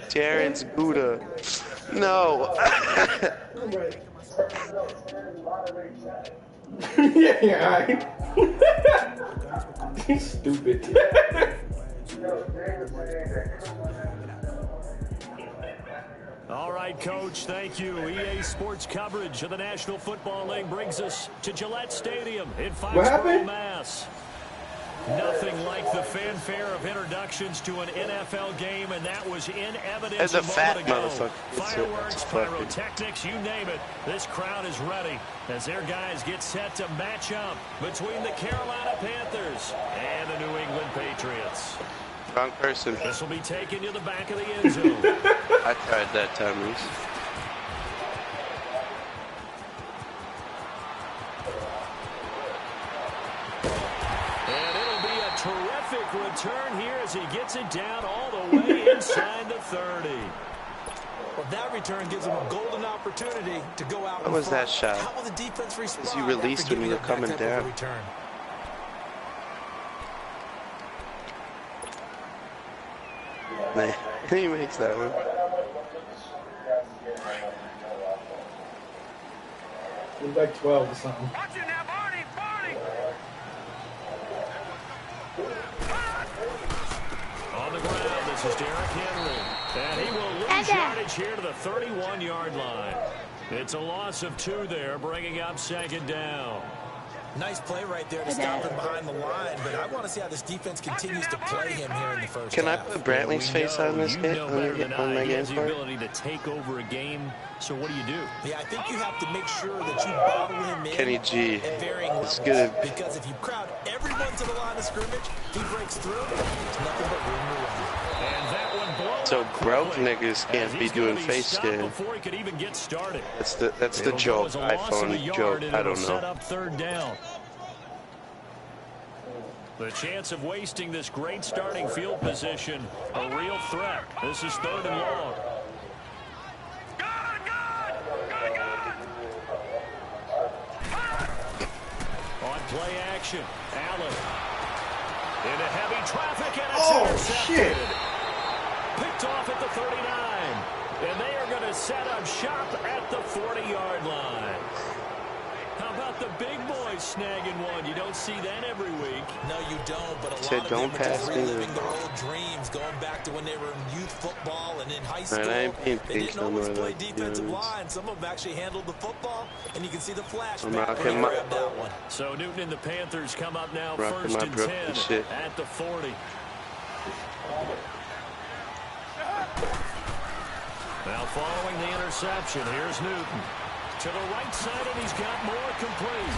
Terrence Gouda. No. Yeah, stupid. All right, Coach, thank you. EA Sports coverage of the National Football League brings us to Gillette Stadium in Foxborough, Mass. Nothing like the fanfare of introductions to an NFL game, and that was in evidence As a fat ago. motherfucker. Fireworks, pyrotechnics, you name it. This crowd is ready as their guys get set to match up between the Carolina Panthers and the New England Patriots. Wrong person. This will be taken to the back of the end zone. I tried that time, Reese. Terrific return here as he gets it down all the way inside the 30. Well, that return gives him a golden opportunity to go out. What was that shot? How will the defense respond? As you released when you were coming down. Man, he makes that one. He's like 12 or something. On the ground, this is Derrick Henry. And he will lose yardage here to the 31-yard line. It's a loss of 2 there, bringing up second down. Nice play right there to stop him behind the line, but I want to see how this defense continues to play him here in the first Can half. I put Brantley's face on this game? On my game part? the ability to take over a game. So what do you do? Yeah, I think you have to make sure that you bottle him in Kenny G. at varying levels. Good. Because if you crowd everyone to the line of scrimmage, he breaks through. There's nothing but room to run. And that one blown So up broke quickly, niggas can't be doing face scan. Before he could even get started. That's the joke. iPhone joke. I don't Set know. up third down. The chance of wasting this great starting field position, a real threat. This is third and long. On play action, Allen. Into heavy traffic, and it's intercepted. Shit. Picked off at the 39. And they are going to set up shop at the 40-yard line. How about the big boys snagging one? You don't see that every week. No, you don't, but a lot of them are just reliving their old dreams, going back to when they were in youth football and in high school. They didn't always play defensive line. Some of them actually handled the football, and you can see the flashback when they grabbed that one. So Newton and the Panthers come up now first and 10 at the 40. Now following the interception, here's Newton. To the right side, and he's got more complete.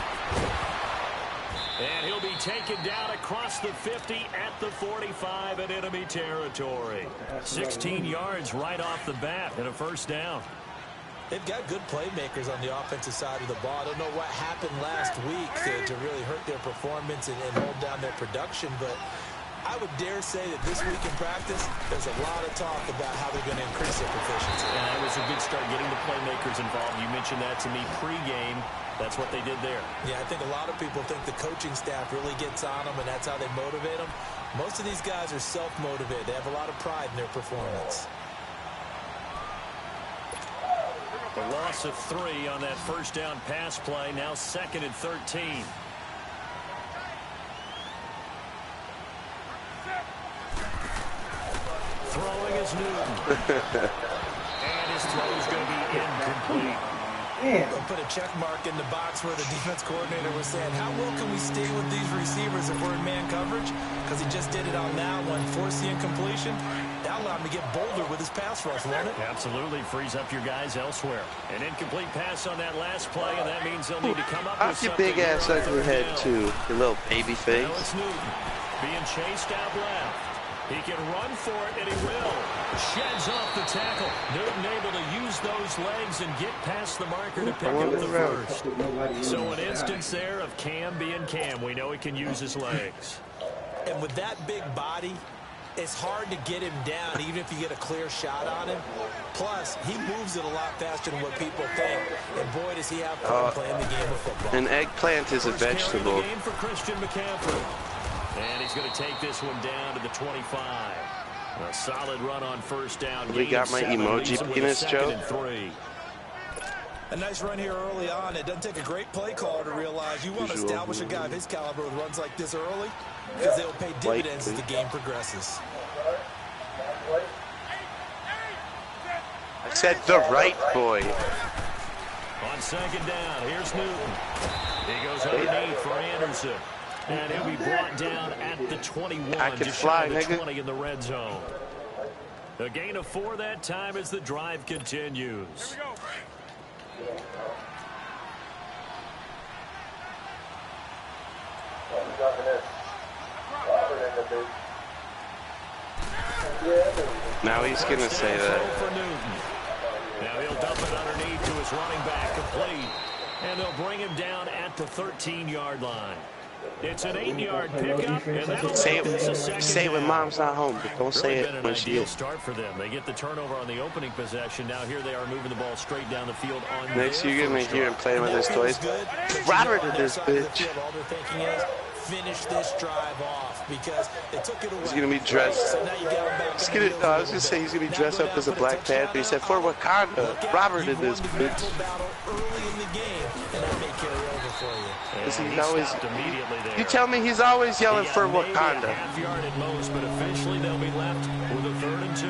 And he'll be taken down across the 50 at the 45 in enemy territory. 16 yards right off the bat and a first down. They've got good playmakers on the offensive side of the ball. I don't know what happened last week to really hurt their performance and hold down their production, but I would dare say that this week in practice, there's a lot of talk about how they're going to increase their proficiency. And that was a good start getting the playmakers involved. You mentioned that to me pregame. That's what they did there. Yeah, I think a lot of people think the coaching staff really gets on them, and that's how they motivate them. Most of these guys are self-motivated. They have a lot of pride in their performance. A loss of 3 on that first down pass play. Now 2nd and 13. Throwing is Newton. And his throw is going to be incomplete. They'll put a check mark in the box where the defense coordinator was saying, how well can we stay with these receivers if we're in man coverage? Because he just did it on that one, forced the incompletion. That allowed him to get bolder with his pass rush, won't it? Absolutely. Frees up your guys elsewhere. An incomplete pass on that last play, and that means they'll need to come up with something. Off your big ass ugly head, too. Your little baby face. Now it's Newton being chased out left. He can run for it, and he will. Sheds off the tackle. Newton able to use those legs and get past the marker to pick up the first. So an instance there of Cam being Cam. We know he can use his legs. And with that big body, it's hard to get him down, even if you get a clear shot on him. Plus, he moves it a lot faster than what people think. And boy, does he have fun playing the game of football. An eggplant is a vegetable. Game for Christian McCaffrey. And he's going to take this one down to the 25. A solid run on first down. We got my emoji penis, Joe. A nice run here early on. It doesn't take a great play caller to realize you want to establish a guy of his caliber with runs like this early, because they'll pay dividends as the game progresses. I said the right boy. On second down, here's Newton. He goes underneath for Anderson. And he'll be brought down at the 21. I can fly, nigga. 20 in the red zone. A gain of 4 that time as the drive continues. Now he's gonna say that. Now he'll dump it underneath to his running back, complete. And they'll bring him down at the 13-yard line. It's an 8-yard pickup, and that'll say make this a second it when down. mom's not home, but don't say Really it when she is. Start for them. They get the turnover on the opening possession. Now here they are moving the ball straight down the field on Next you're gonna hear him playing with his toys. Robert did this bitch. All they're thinking is finish this drive off, because they took it away. He's gonna be dressed. So now you get him back. I was gonna say he's gonna be dressed up as a Black Panther. He said for Wakanda. Robert did this bitch. Early in the game, and that may carry over for you. He's always, you tell me he's always yelling for Wakanda. Half-yard at most, but officially they'll be left with a 3rd and 2.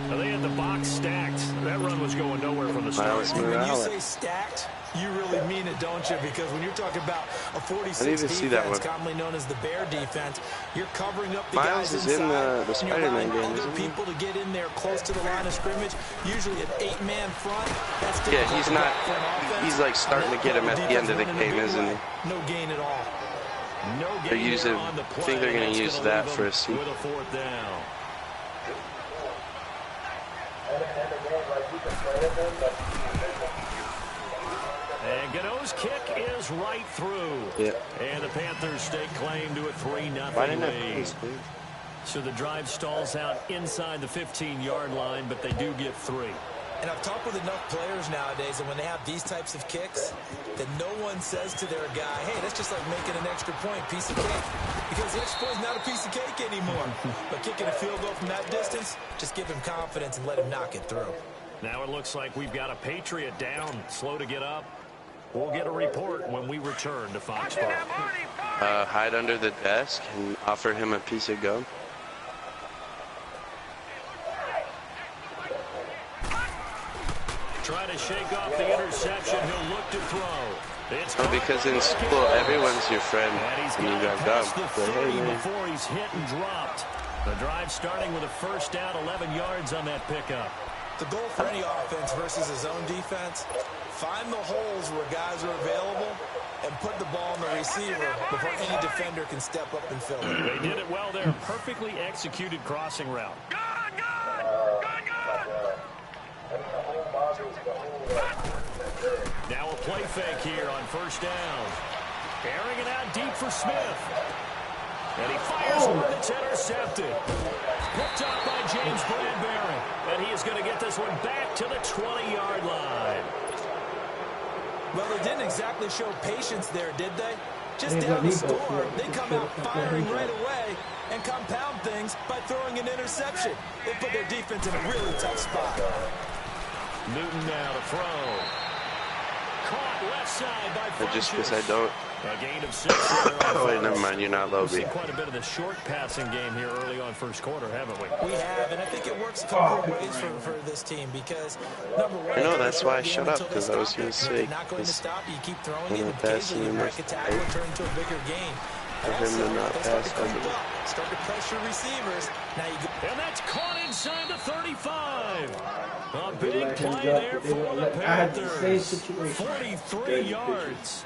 Now they had the box stacked. That run was going nowhere from the start. When you say stacked, you really mean it, don't you? Because when you're talking about a 46 defense, commonly known as the Bear defense, you're covering up the guys inside. Is in the Spider-Man game, other people to get in there close to the line of scrimmage. Usually an 8-man front. That's he's not. He's like starting to get him at the end of the game, isn't he? No gain at all. No gain. They're using. I think they're going to use that for a seat. With a 4th down. And Gano's kick is right through. Yeah. And the Panthers stake claim to a 3-0 lead. So the drive stalls out inside the 15-yard line, but they do get 3. And I've talked with enough players nowadays that when they have these types of kicks, that no one says to their guy, hey, that's just like making an extra point, piece of cake. Because the extra point is not a piece of cake anymore. But kicking a field goal from that distance, just give him confidence and let him knock it through. Now it looks like we've got a Patriot down, slow to get up. We'll get a report when we return to Foxborough. Hide under the desk and offer him a piece of gum. Try to shake off the interception. He'll look to throw. It's because in school, everyone's your friend when you got gum. Before he's hit and dropped. The drive starting with a 1st down, 11 yards on that pickup. The goal for any offense versus his own defense, find the holes where guys are available and put the ball on the receiver before any defender can step up and fill it. They did it well there. Perfectly executed crossing route. Now a play fake here on 1st down. Airing it out deep for Smith. And he fires one that's intercepted. Picked up by James Bradbury. And he is going to get this one back to the 20-yard line. Well, they didn't exactly show patience there, did they? Just down the score, they come out firing right away and compound things by throwing an interception. They put their defense in a really tough spot. Newton now to throw. Caught left side by Funches. Just because I don't. A gain of 6. Oh, wait, never mind. You're not low. We've seen quite a bit of the short passing game here early on 1st quarter, haven't we? We have, and I think it works a couple of ways for this team because, number one, I know, that's why I shut up, because I was going to say. They're not going to stop you. Keep throwing it, I'm and passing occasionally you him break a tackle and turn into a bigger gain. For him to not pass over. Start to pressure receivers. Now you go. And that's caught inside the 35. A big play there for the Panthers. 43 yards.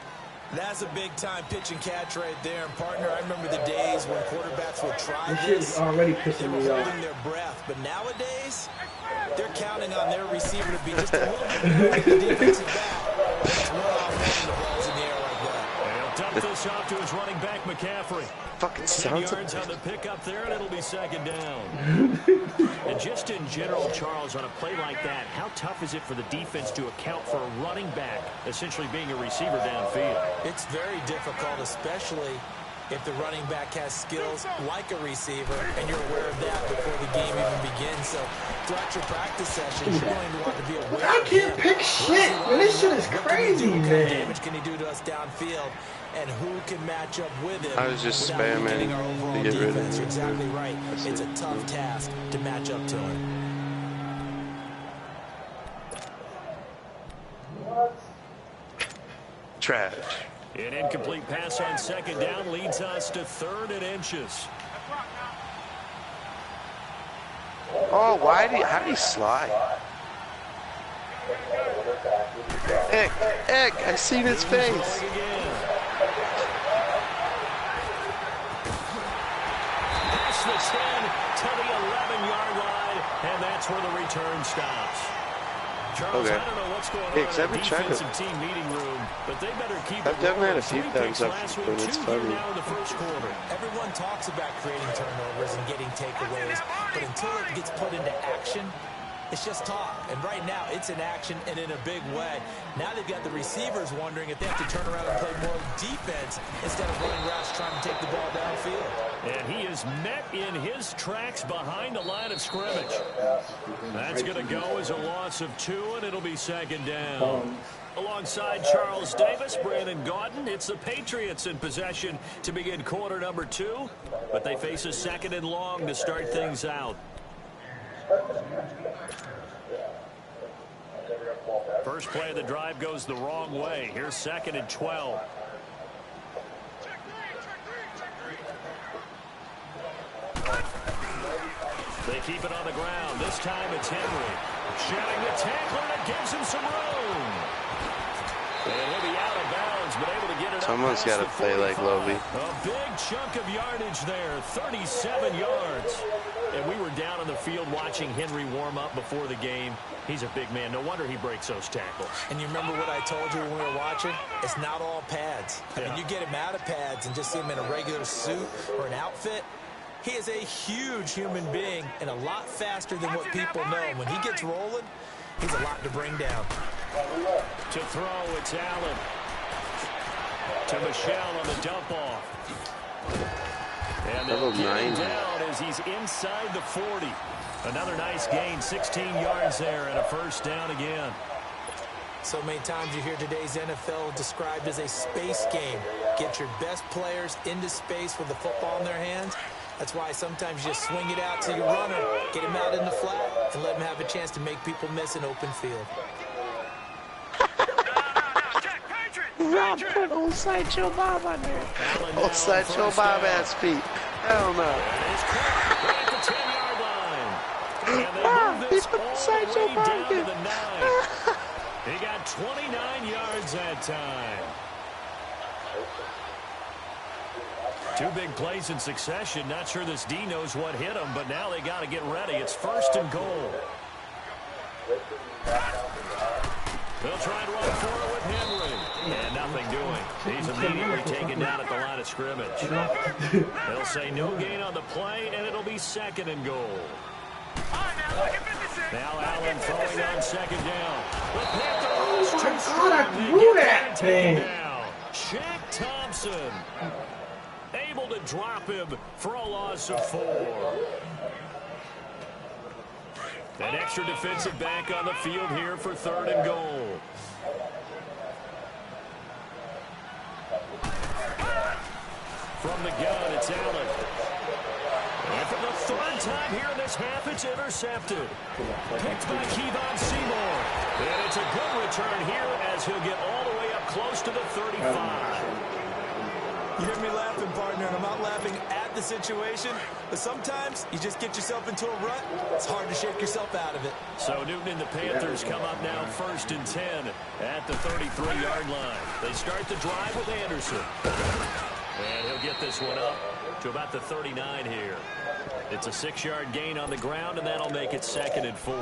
That's a big-time pitch and catch right there. And, partner, I remember the days when quarterbacks would try this. This shit already they pissing were me off. holding their breath. But nowadays, they're counting on their receiver to be just a little bit better than the defensive back. That's one-off the ball's in the air like that. this off to his running back, McCaffrey. Fucking 10 sounds yards like on the pickup there, and it'll be second down. And just in general, Charles, on a play like that, how tough is it for the defense to account for a running back essentially being a receiver downfield? It's very difficult, especially if the running back has skills like a receiver, and you're aware of that before the game even begins. So throughout your practice sessions, you're going to want to be aware I of can't him. pick shit, man. This shit is crazy, What man. damage can he do to us downfield, and who can match up with him? I was just without spamming weakening our overall to get rid of defense. him. You're exactly right. It's a tough task to match up to him. Trash. An incomplete pass on second down leads us to 3rd and inches. Oh, how did he slide? Eck, I seen his face. Pass the 10 to the 11-yard line, and that's where the return stops. Charles, Okay. I don't know what's going on Yeah, in 'cause the I've been trying to- defensive team meeting room, but they better keep I've it done that rolling. a few 3 times picks after last when week, it's 2 funny. here now in the first quarter. Everyone talks about creating turnovers and getting takeaways, but until it gets put into action, it's just talk. And right now, it's in action and in a big way. Now they've got the receivers wondering if they have to turn around and play more defense instead of running routes trying to take the ball downfield. And he is met in his tracks behind the line of scrimmage. That's going to go as a loss of 2, and it'll be second down. Alongside Charles Davis, Brandon Gaudin, it's the Patriots in possession to begin quarter number 2, but they face a 2nd and long to start things out. First play of the drive goes the wrong way. Here's 2nd and 12. They keep it on the ground. This time it's Henry. Shedding the tackler, and it gives him some room. And he'll be out of bounds, but able to get it Someone's got to play like Lovey. A big chunk of yardage there, 37 yards. And we were down on the field watching Henry warm up before the game. He's a big man. No wonder he breaks those tackles. And you remember what I told you when we were watching? It's not all pads. I mean, you get him out of pads and just see him in a regular suit or an outfit. He is a huge human being and a lot faster than what people know. When he gets rolling, he's a lot to bring down. To throw, it's Allen. To Michelle on the dump off. And they'll get him down as he's inside the 40. Another nice gain, 16 yards there, and a first down again. So many times you hear today's NFL described as a space game. Get your best players into space with the football in their hands. That's why sometimes you just swing it out to your runner, get him out in the flat, and let him have a chance to make people miss an open field. Rob put old Sideshow Bob on there. Old Sideshow Bob ass feet. Hell no. At the 10-yard line. And they Ah, move he this put all Sideshow the way Bob down to in. the 9. He got 29 yards that time. 2 big plays in succession. Not sure this D knows what hit him, but now they got to get ready. It's 1st and goal. They'll try and run for it with Henry. And nothing doing. He's immediately taken down at the line of scrimmage. They'll say no gain on the play, and it'll be 2nd and goal. Now Allen throwing on 2nd down. The Panthers too strong. I They blew get that taken thing. down. Shaq Thompson able to drop him for a loss of 4. An extra defensive back on the field here for 3rd and goal. From the gun, it's Allen. And for the 3rd time here in this half, it's intercepted. Picked by Kevon Seymour. And it's a good return here as he'll get all the way up close to the 35. You hear me laughing, partner, and I'm not laughing at the situation, but sometimes you just get yourself into a rut. It's hard to shake yourself out of it. So Newton and the Panthers come up now 1st and 10 at the 33-yard line. They start the drive with Anderson. And he'll get this one up to about the 39 here. It's a 6-yard gain on the ground, and that'll make it 2nd and 4.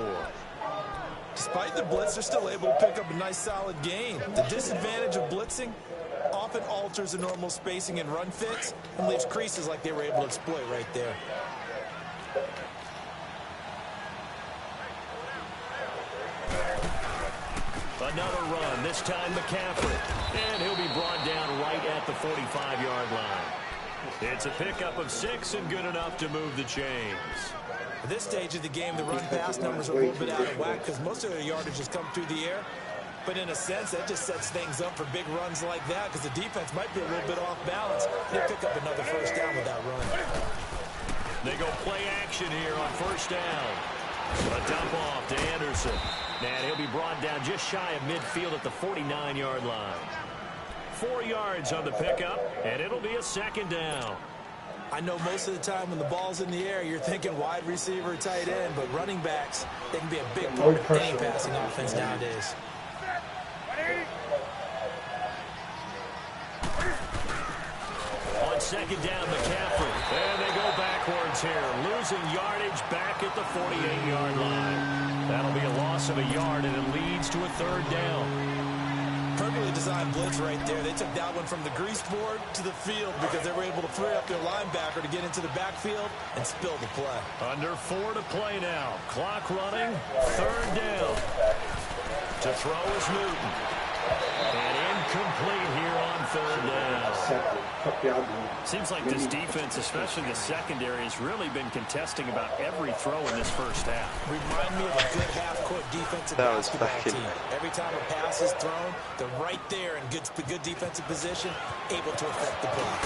Despite the blitz, they're still able to pick up a nice solid gain. The disadvantage of blitzing, often alters the normal spacing and run fits and leaves creases like they were able to exploit right there. Another run, this time McCaffrey. And he'll be brought down right at the 45-yard line. It's a pickup of 6 and good enough to move the chains. At this stage of the game, the run-pass numbers are a little bit out of whack because most of their yardage has come through the air. But in a sense, that just sets things up for big runs like that because the defense might be a little bit off balance. They'll pick up another first down with that run. They go play action here on first down. A dump off to Anderson. And he'll be brought down just shy of midfield at the 49-yard line. 4 yards on the pickup, and it'll be a second down. I know most of the time when the ball's in the air, you're thinking wide receiver, tight end, but running backs, they can be a big part of any passing offense nowadays. On second down, McCaffrey. And they go backwards here, losing yardage back at the 48-yard line. That'll be a loss of a yard, and it leads to a third down. Perfectly designed blitz right there. They took that one from the grease board to the field because they were able to free up their linebacker to get into the backfield and spill the play. Under 4 to play now. Clock running. Third down. To throw is Newton. And incomplete here on third down. Seems like this defense, especially the secondary, has really been contesting about every throw in this first half. Remind me of a good half-court defensive basketball team. Every time a pass is thrown, they're right there in good defensive position, able to affect the block.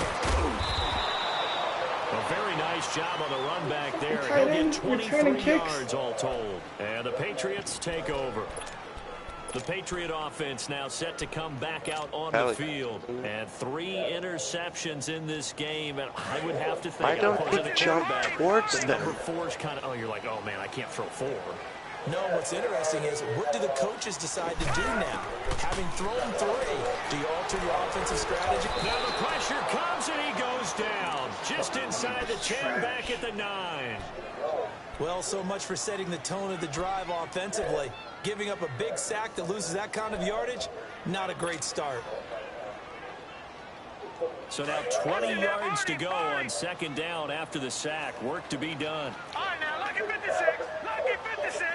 A very nice job on the run back there. He'll get 23 yards all told. And the Patriots take over. The Patriot offense now set to come back out on the field. And 3 interceptions in this game. And I would have to think, I don't think jump towards them. Number 4's kind of, you're like, oh, man, I can't throw 4. No, what's interesting is, what do the coaches decide to do now? Having thrown 3, do you alter your offensive strategy? Now the pressure comes and he goes down. Just inside the 10, back at the 9. Well, so much for setting the tone of the drive offensively. Giving up a big sack that loses that kind of yardage, not a great start. So now 20 yards to go on second down after the sack. Work to be done. All right, now, lucky 56. Lucky 56.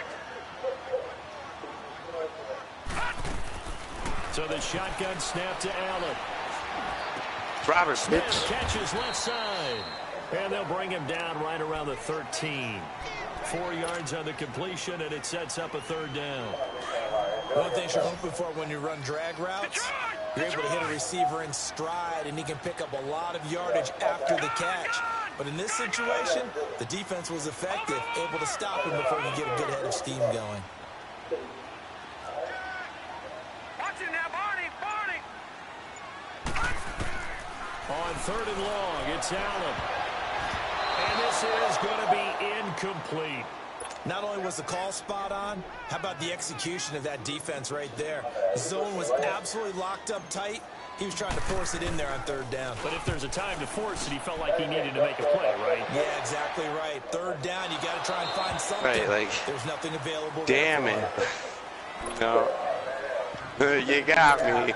So the shotgun snap to Allen. Robert Smith Pitts catches left side. And they'll bring him down right around the 13. 4 yards on the completion, and it sets up a third down. One thing you're hoping for when you run drag routes, you're able to hit a receiver in stride, and he can pick up a lot of yardage after the catch. But in this situation, the defense was effective, able to stop him before he get a good head of steam going. Watch it now, Barney, Barney. On third and long, it's Allen. And this is going to be incomplete. Not only was the call spot on, how about the execution of that defense right there? The zone was absolutely locked up tight. He was trying to force it in there on third down. But if there's a time to force it, he felt like he needed to make a play, right? Yeah, exactly right. Third down, you got to try and find something. Right, like, there's nothing available. Damn it. No. You got me.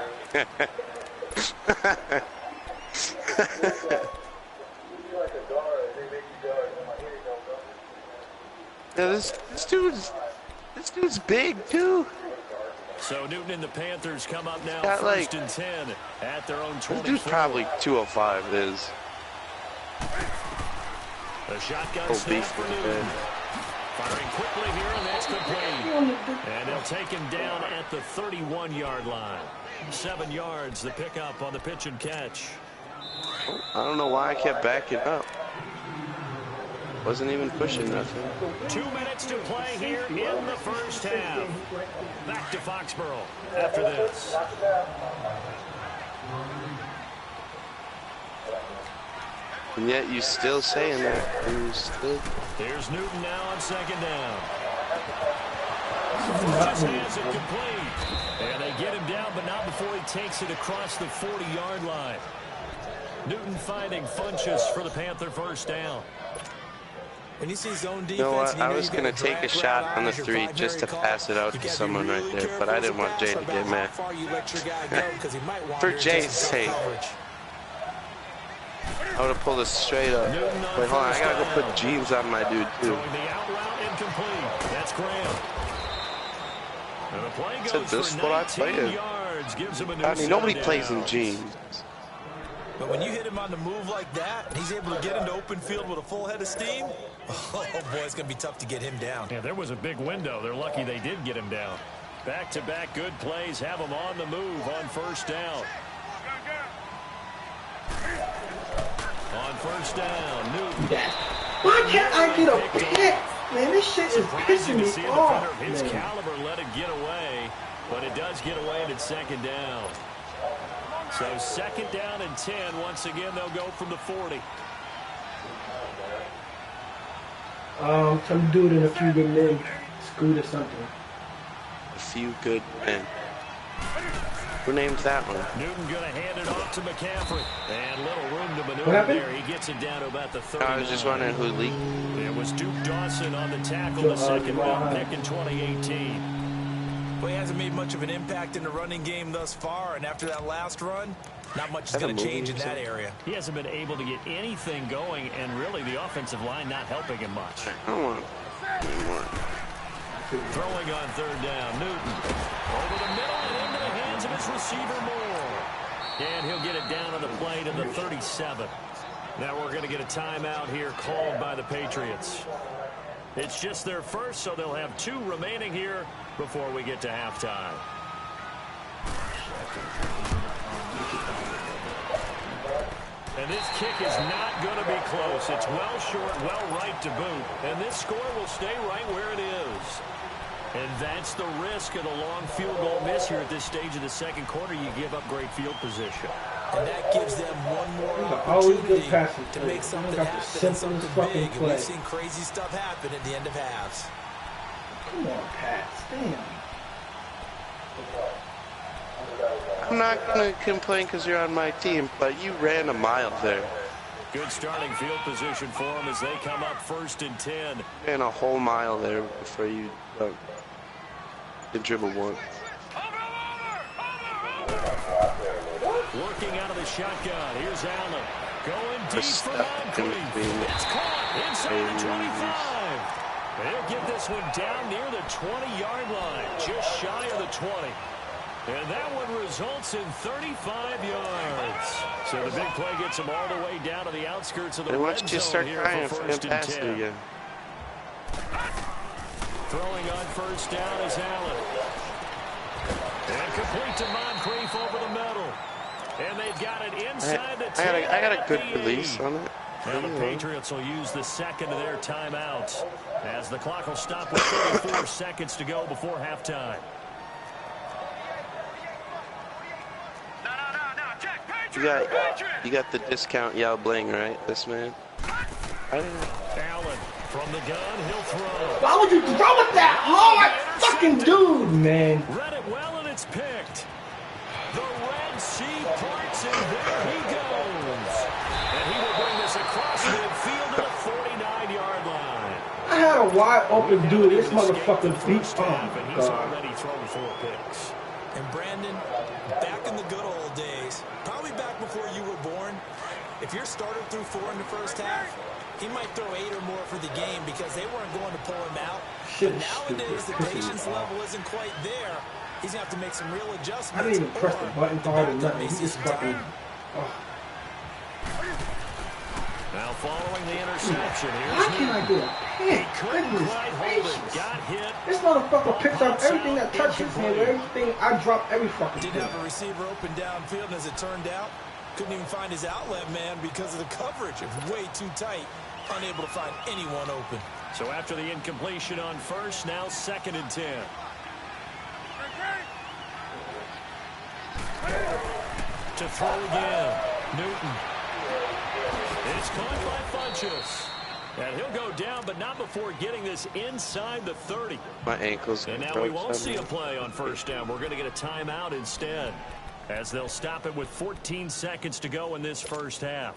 Yeah, this dude's big too. So Newton and the Panthers come up now got, first and 10 at their own 24. This dude's probably 205 is. The shotgun snap for Newton. Firing quickly here, and that's complete. And they'll take him down at the 31-yard line. 7 yards, the pickup on the pitch and catch. I don't know why I kept backing up. Wasn't even pushing nothing. 2 minutes to play here in the first half. Back to Foxborough after this. And yet you still saying that. Here's Newton now on second down. Just has it complete. And they get him down, but not before he takes it across the 40-yard line. Newton finding Funchess for the Panther first down. When you see zone defense, You know what? I was going to take a shot on the 3 just to pass it out to someone right there, but I didn't want Jay to get mad. For Jay's sake. I would have pulled it straight up. Wait, hold on. I got to go put jeans on my dude, too. That's Graham. And the play goes this is what I play in. I mean, nobody plays in jeans. But when you hit him on the move like that, and he's able to get into open field with a full head of steam, oh boy, it's going to be tough to get him down. Yeah, there was a big window. They're lucky they did get him down. Back-to-back good plays have him on the move on first down. On first down, Newton. Why can't I get a pick? Man, this shit is pissing me off. His caliber let it get away, but it does get away and it's second down. So second down and 10. Once again, they'll go from the 40. Some dude and a few good men screwed or something. A few good men. Who named that one? Newton going to hand it off to McCaffrey. And little room to maneuver there. He gets it down to about the 30. I was just wondering who leaked. It was Duke Dawson on the tackle, the second round pick in 2018. Well, he hasn't made much of an impact in the running game thus far, and after that last run, not much is going to change in that area. He hasn't been able to get anything going, and really the offensive line not helping him much. I don't want anymore. Throwing on third down, Newton. Over the middle and into the hands of his receiver Moore. And he'll get it down on the play to the 37. Now we're going to get a timeout here called by the Patriots. It's just their first, so they'll have 2 remaining here before we get to halftime. And this kick is not going to be close. It's well short, well right to boot. And this score will stay right where it is. And that's the risk of the long field goal miss here at this stage of the second quarter. You give up great field position. And that gives them one more opportunity to make something happen and something big. And we've seen crazy stuff happen at the end of halves. Come on, Pats. Damn. I'm not going to complain because you're on my team, but you ran a mile there. Good starting field position for them as they come up first and 10. Ran a whole mile there before you can dribble one. Working out of the shotgun. Here's Allen. Going deep for Moncrief. It's caught inside the 25. They'll get this one down near the 20-yard line. Just shy of the 20. And that one results in 35 yards. So the big play gets them all the way down to the outskirts of the red zone just start here crying for first and 10. Again. Throwing on first down is Allen. And complete to Moncrief over the middle. And they've got it inside the 10. I got a good release on it. Now the Patriots will use the second of their timeouts as the clock will stop with 34 seconds to go before halftime. You got the discount Yao Bling, right? This man. Allen from the gun, he'll throw. Why would you throw it that hard? Fucking dude, man. Read it well and it's picked. The Red Sea parts and there he goes. And he will bring this across midfield to the 49-yard line. I had a wide open dude. This motherfucker beat and he's already thrown 4 picks. And Brandon, back in the good old days, probably back before you were born, if your starter threw 4 in the first half, he might throw 8 or more for the game because they weren't going to pull him out. But nowadays, the patience level isn't quite there. He's going to have to make some real adjustments. I didn't even press the button hard or nothing. He just fucking... Now following the interception, How can I do a pick? Goodness gracious. Got hit. This motherfucker picks up everything that touches him. Everything I drop every fucking thing. Didn't have a receiver open downfield, and as it turned out, couldn't even find his outlet man because of the coverage. It was way too tight. Unable to find anyone open. So after the incompletion on first, now second and 10. To throw again, Newton. It's caught by Funchess. And he'll go down, but not before getting this inside the 30. My ankles. And now we won't see a play on first down. We're going to get a timeout instead, as they'll stop it with 14 seconds to go in this first half.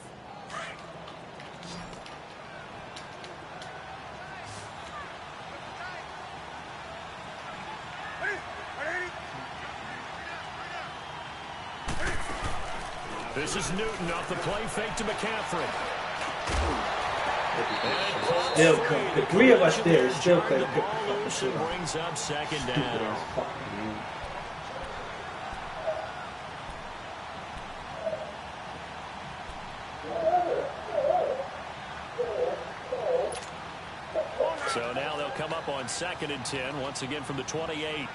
This is Newton off the play fake to McCaffrey. Still cut. The 3 of us there still couldn't pick the fucking shit up. Brings up second Stupid down. ass fucking man. So now they'll come up on 2nd and 10, once again from the 28.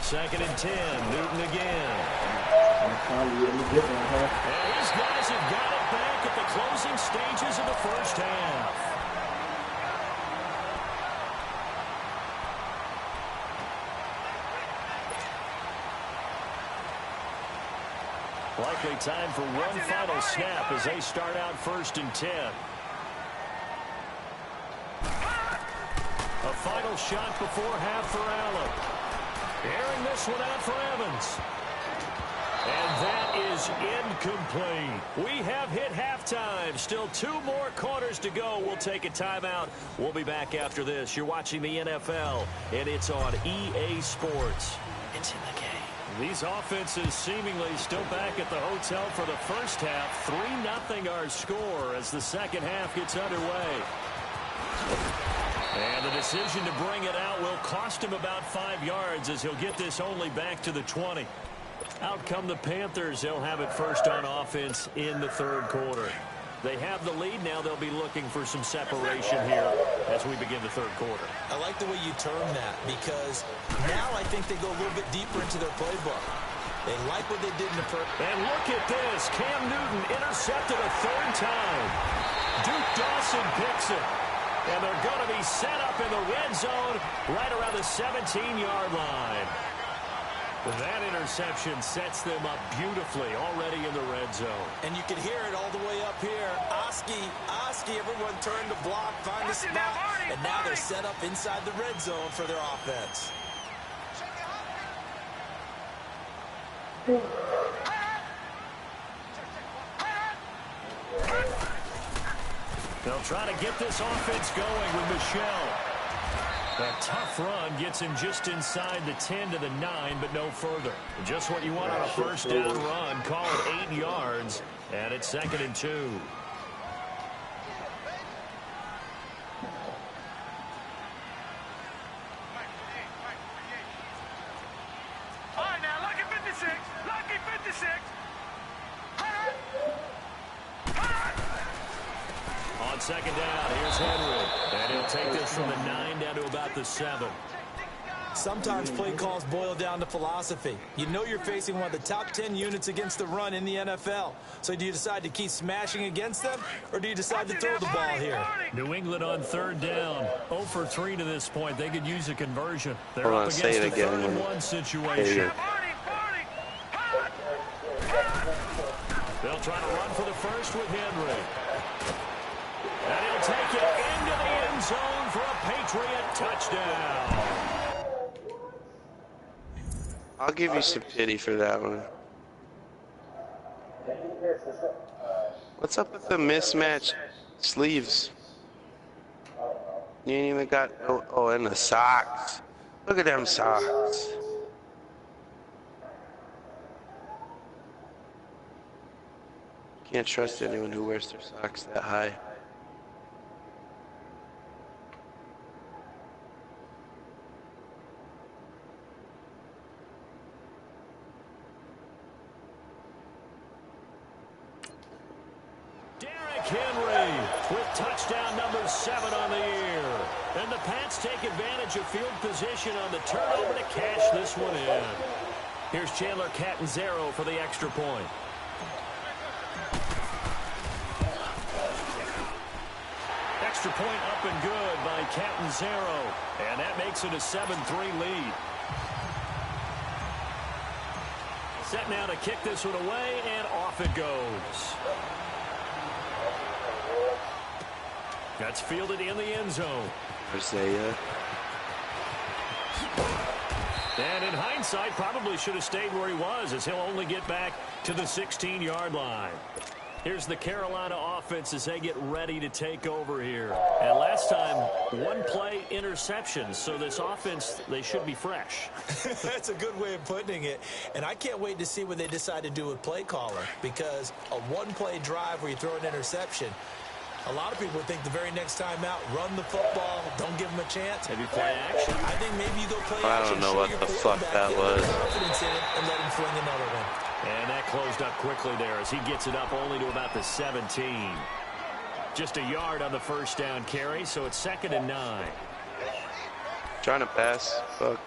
Second and 10, Newton again. And these guys have got it back at the closing stages of the first half. Likely time for one final snap as they start out 1st and 10. A final shot before half for Allen. Airing this one out for Evans. And that is incomplete. We have hit halftime. Still 2 more quarters to go. We'll take a timeout. We'll be back after this. You're watching the NFL, and it's on EA Sports. It's in the game. These offenses seemingly still back at the hotel for the first half. 3-0 our score as the second half gets underway. And the decision to bring it out will cost him about 5 yards as he'll get this only back to the 20. Out come the Panthers. They'll have it first on offense in the 3rd quarter. They have the lead. Now they'll be looking for some separation here as we begin the 3rd quarter. I like the way you term that because now I think they go a little bit deeper into their playbook. They like what they did in the first. And look at this. Cam Newton intercepted a 3rd time. Duke Dawson picks it. And they're going to be set up in the red zone right around the 17-yard line. That interception sets them up beautifully already in the red zone. And you can hear it all the way up here. Oski, everyone turned to block, find a spot, and now they're set up inside the red zone for their offense. They'll try to get this offense going with Michel. That tough run gets him just inside the 10 to the 9, but no further. Just what you want on a first down run. Call it 8 yards, and it's 2nd and 2. All right, now, lucky 56. Lucky 56. On 2nd down, here's Henry. And he'll take this from the 9 down to about the 7. Sometimes play calls boil down to philosophy. You know you're facing one of the top 10 units against the run in the NFL. So do you decide to keep smashing against them, or do you decide to throw the ball here? New England on 3rd down. 0 for 3 to this point. They could use a conversion. They're Hold up on, against say it a again. 3rd and 1 situation. They'll try to run for the first with Henry. And he'll take it into the end zone for a Patriot touchdown. I'll give you some pity for that one. What's up with the mismatched sleeves? You ain't even got, oh, and the socks. Look at them socks. Can't trust anyone who wears their socks that high. Henry with touchdown number 7 on the year. And the Pats take advantage of field position on the turnover to cash this one in. Here's Chandler Catanzaro for the extra point. Extra point up and good by Catanzaro. And that makes it a 7-3 lead. Set now to kick this one away, and off it goes. That's fielded in the end zone. Isaiah. And in hindsight, probably should have stayed where he was, as he'll only get back to the 16-yard line. Here's the Carolina offense as they get ready to take over here. And last time, one play interception. So this offense, they should be fresh. That's a good way of putting it. And I can't wait to see what they decide to do with play caller. Because a one-play drive where you throw an interception, a lot of people would think the very next time out, run the football, don't give them a chance. Maybe play action. I think maybe you go play I action. don't know what the fuck that was. Confidence in it and let him fling another one. And that closed up quickly there as he gets it up only to about the 17. Just a yard on the first down carry, so it's 2nd and 9. Trying to pass. Fuck.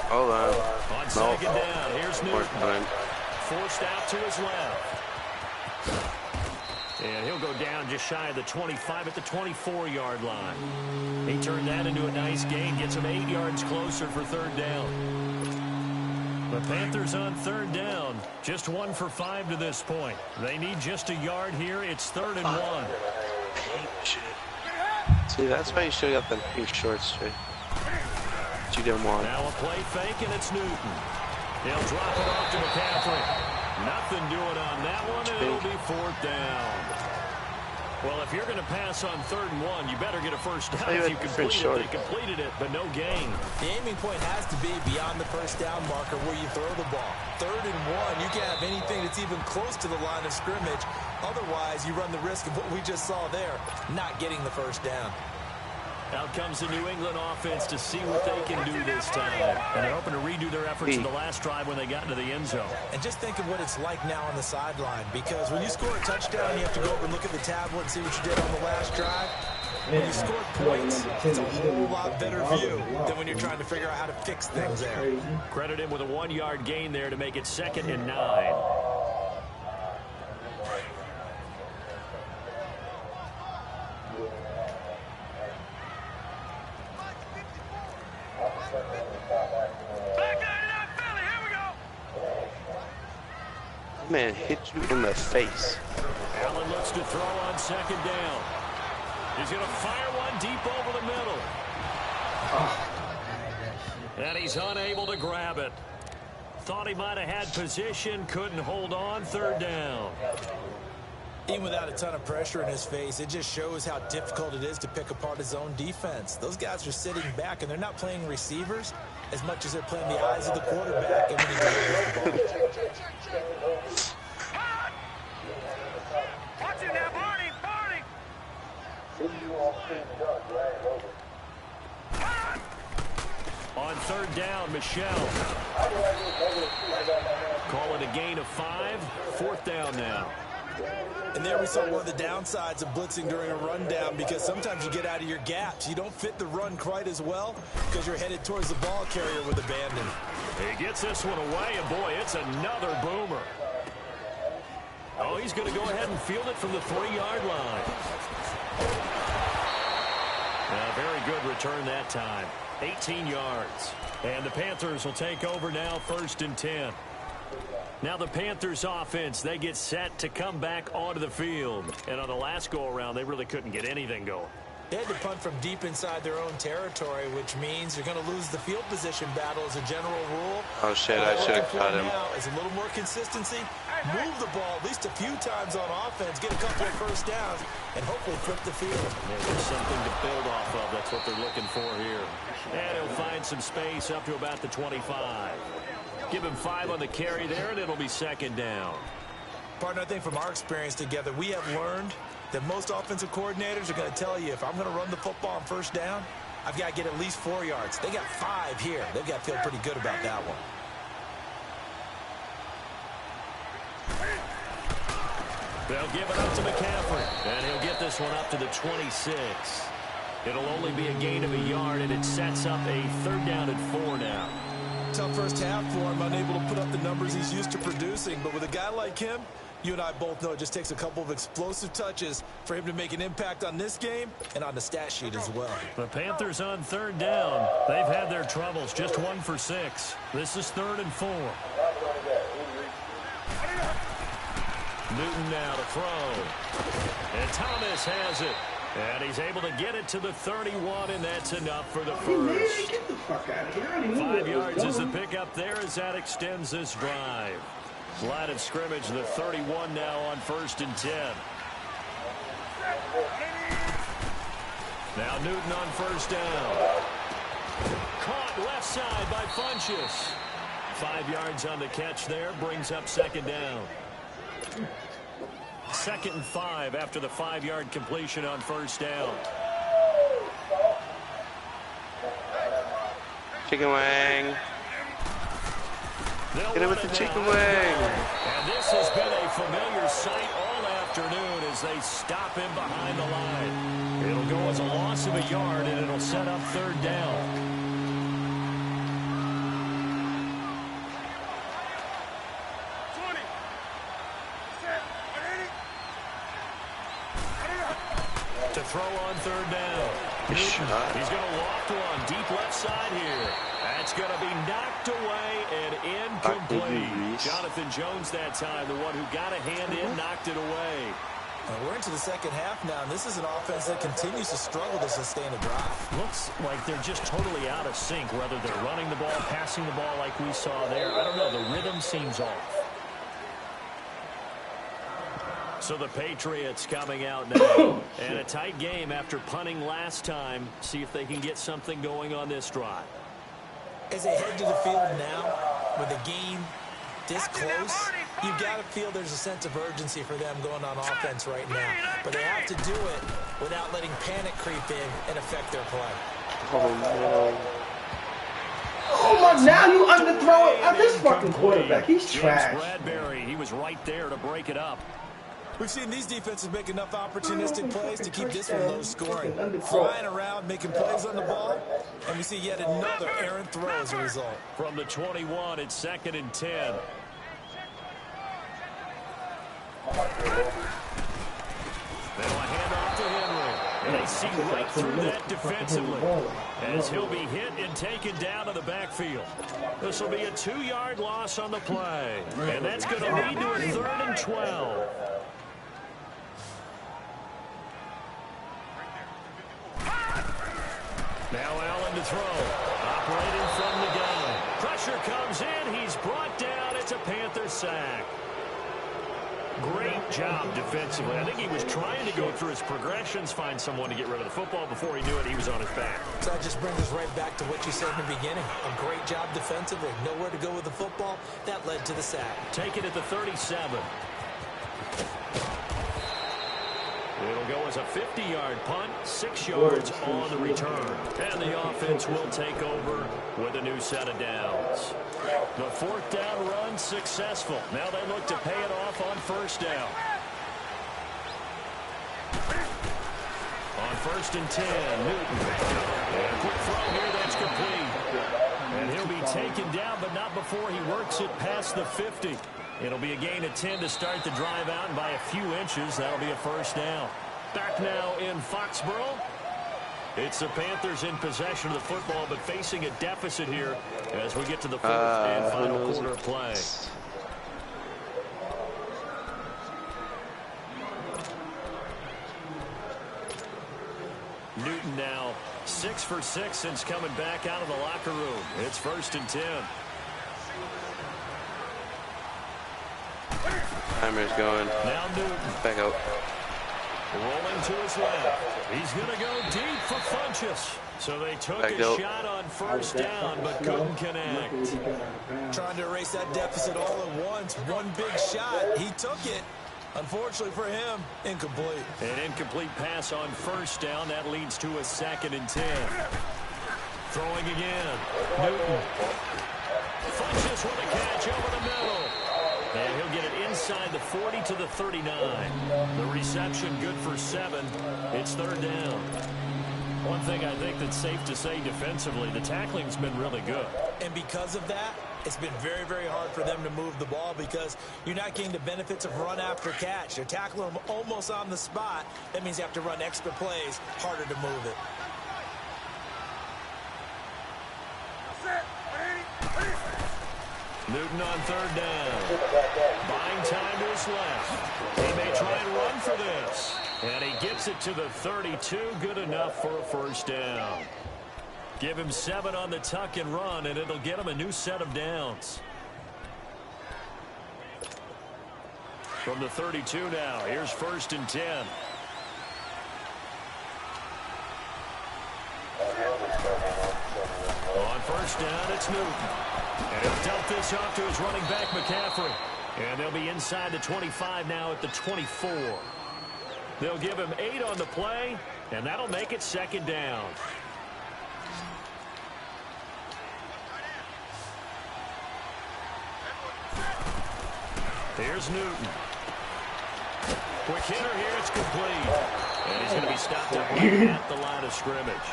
Hold on. On second down, here's Newton. Forced out to his left. And he'll go down just shy of the 25 at the 24-yard line. He turned that into a nice gain, gets him 8 yards closer for 3rd down. The Panthers on 3rd down, just 1 for 5 to this point. They need just a yard here. It's 3rd and 1. See, that's why you should have got them pink shorts straight. But you didn't want. Now a play fake, and it's Newton. He'll drop it off to McCaffrey. Nothing doing on that one, and it'll be 4th down. Well, if you're going to pass on 3rd and 1, you better get a first down. If you complete it, they completed it, but no gain. The aiming point has to be beyond the first down marker where you throw the ball. 3rd and 1, you can't have anything that's even close to the line of scrimmage. Otherwise, you run the risk of what we just saw there, not getting the first down. Out comes the New England offense to see what they can do this time. And they're hoping to redo their efforts in the last drive when they got into the end zone. And just think of what it's like now on the sideline. Because when you score a touchdown, you have to go over and look at the tablet and see what you did on the last drive. When you score points, it's a whole lot better view than when you're trying to figure out how to fix things there. Credit him with a 1-yard gain there to make it 2nd and 9. Man, hit you in the face. Allen looks to throw on 2nd down. He's going to fire one deep over the middle. And he's unable to grab it. Thought he might have had position, couldn't hold on. 3rd down. Even without a ton of pressure in his face, it just shows how difficult it is to pick apart his own defense. Those guys are sitting back, and they're not playing receivers as much as they're playing the eyes of the quarterback and when he delivers the ball. Watch it now, Barney! On 3rd down, Michelle. Call it a gain of 5. 4th down now. And there we saw one of the downsides of blitzing during a rundown, because sometimes you get out of your gaps. You don't fit the run quite as well because you're headed towards the ball carrier with abandon. He gets this one away, and boy, it's another boomer. Oh, he's going to go ahead and field it from the 3-yard line. A very good return that time. 18 yards. And the Panthers will take over now, 1st and 10. Now the Panthers offense, they get set to come back onto the field. And on the last go-around, they really couldn't get anything going. They had to punt from deep inside their own territory, which means you're going to lose the field position battle as a general rule. Oh, shit, I should have cut him. Now is a little more consistency. Move the ball at least a few times on offense, get a couple of first downs, and hopefully flip the field. Yeah, there's something to build off of. That's what they're looking for here. And he'll find some space up to about the 25. Give him 5 on the carry there, and it'll be 2nd down. Partner, I think from our experience together, we have learned that most offensive coordinators are going to tell you, if I'm going to run the football on 1st down, I've got to get at least 4 yards. They got 5 here. They've got to feel pretty good about that one. They'll give it up to McCaffrey, and he'll get this one up to the 26. It'll only be a gain of a yard, and it sets up a 3rd down and 4 now. Tough first half for him, unable to put up the numbers he's used to producing. But with a guy like him, you and I both know it just takes a couple of explosive touches for him to make an impact on this game and on the stat sheet as well. The Panthers on 3rd down. They've had their troubles, just 1 for 6. This is 3rd and 4. Newton now to throw. And Thomas has it. And he's able to get it to the 31, and that's enough for the Hey, man, first. get the fuck out of here. I already knew 5 where it yards was is the going. pickup there as that extends this drive. Line of scrimmage, the 31 now on 1st and 10. Now Newton on 1st down. Caught left side by Funchess. 5 yards on the catch there, brings up 2nd down. 2nd and 5 after the 5-yard completion on 1st down. Chicken wing. Get it with the chicken wing. And this has been a familiar sight all afternoon as they stop him behind the line. It'll go as a loss of a yard, and it'll set up 3rd down. To throw on 3rd down. He's going to loft one deep left side here. That's going to be knocked away and incomplete. Jonathan Jones that time, the one who got a hand in, knocked it away. We're into the 2nd half now, and this is an offense that continues to struggle to sustain a drive. Looks like they're just totally out of sync, whether they're running the ball, passing the ball like we saw there. I don't know. The rhythm seems off. So the Patriots coming out now. And a tight game after punting last time. See if they can get something going on this drive. As they head to the field now, with the game this close, you've got to feel there's a sense of urgency for them going on offense right now. But they have to do it without letting panic creep in and affect their play. Oh, no. Oh, my, now you underthrow it. This fucking quarterback, he's trash. James Bradbury, he was right there to break it up. We've seen these defenses make enough opportunistic plays to keep this one low scoring. Flying around, making plays on the ball, and we see yet another errant throw as a result. From the 21, it's 2nd and 10. Now a handoff to Henry. And they see right through that defensively as he'll be hit and taken down to the backfield. This will be a 2-yard loss on the play. And that's going to lead to a 3rd and 12. Now Allen to throw. Operating from the gun. Pressure comes in. He's brought down. It's a Panther sack. Great job defensively. I think he was trying to go through his progressions, find someone to get rid of the football. Before he knew it, he was on his back. So that just brings us right back to what you said in the beginning. A great job defensively. Nowhere to go with the football. That led to the sack. Take it at the 37. It'll go as a 50-yard punt, 6 yards on the return. And the offense will take over with a new set of downs. The 4th down run successful. Now they look to pay it off on 1st down. On 1st and 10, Newton. And a quick throw here that's complete. And he'll be taken down, but not before he works it past the 50. It'll be a gain of 10 to start the drive out, and by a few inches, that'll be a 1st down. Back now in Foxborough. It's the Panthers in possession of the football, but facing a deficit here as we get to the 4th and final quarter of play. Newton now 6 for 6 since coming back out of the locker room. It's 1st and 10. Timer's going. Now Newton. Back out. Rolling to his left. He's going to go deep for Funchess. So they took a shot on 1st down, but couldn't connect. Trying to erase that deficit all at once. One big shot. He took it. Unfortunately for him, incomplete. An incomplete pass on 1st down. That leads to a 2nd and 10. Throwing again. Newton. Funchess with a catch over the middle. And he'll get it inside the 40 to the 39. The reception good for 7. It's 3rd down. One thing I think that's safe to say defensively, the tackling's been really good. And because of that, it's been very, very hard for them to move the ball because you're not getting the benefits of run after catch. You're tackling them almost on the spot. That means you have to run extra plays, harder to move it. Newton on 3rd down. Buying time to his left. He may try and run for this. And he gets it to the 32. Good enough for a first down. Give him 7 on the tuck and run, and it'll get him a new set of downs. From the 32 now, here's 1st and 10. On 1st down, it's Newton. And he'll dump this off to his running back, McCaffrey. And they'll be inside the 25 now at the 24. They'll give him 8 on the play, and that'll make it 2nd down. Here's Newton. Quick hitter here, it's complete. And he's going to be stopped up right at the line of scrimmage.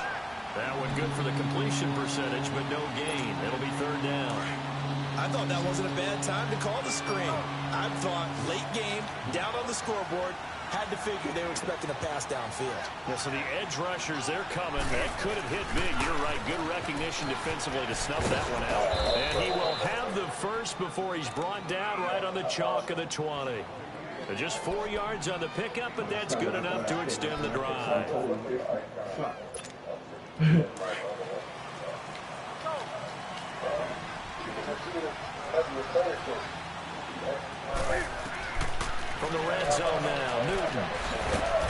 That one good for the completion percentage, but no gain. It'll be 3rd down. I thought that wasn't a bad time to call the screen. I thought late game, down on the scoreboard, had to figure they were expecting a pass downfield. Yeah, so the edge rushers, they're coming. That could have hit big. You're right. Good recognition defensively to snuff that one out. And he will have the first before he's brought down right on the chalk of the 20. Just 4 yards on the pickup, but that's good enough to extend the drive. From the red zone now, Newton.